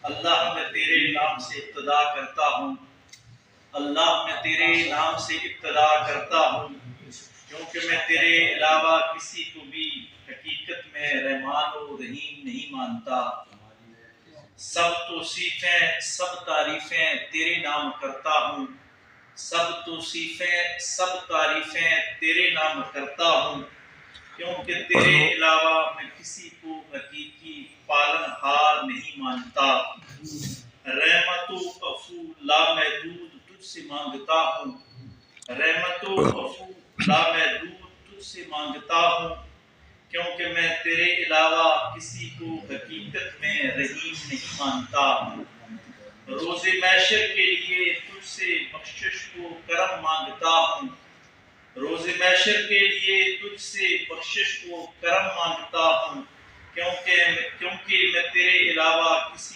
اللہ میں تیرے نام سے ابتدا کرتا ہوں، اللہ میں تیرے نام سے ابتدا کرتا ہوں، کیونکہ میں تیرے علاوہ کسی کو بھی حقیقت میں رحمان و رحیم نہیں مانتا۔ سب توصیفیں سب تعریفیں تیرے نام کرتا ہوں، سب توصیفیں سب تعریفیں تیرے نام کرتا ہوں، کیونکہ تیرے علاوہ میں کسی کو حقیقی پالن ہار نہیں مانتا۔ رحمت و عفو لامحدود تجھ سے مانگتا ہوں، رحمت و عفو لامحدود تجھ سے مانگتا ہوں، کیونکہ میں تیرے علاوہ کسی کو حقیقت میں رحیم نہیں مانتا۔ روز محشر کے لیے تجھ سے بخشش و کرم مانگتا ہوں، روز محشر کے لیے تجھ سے بخشش و کرم مانگتا ہوں، کیونکہ میں تیرے علاوہ کسی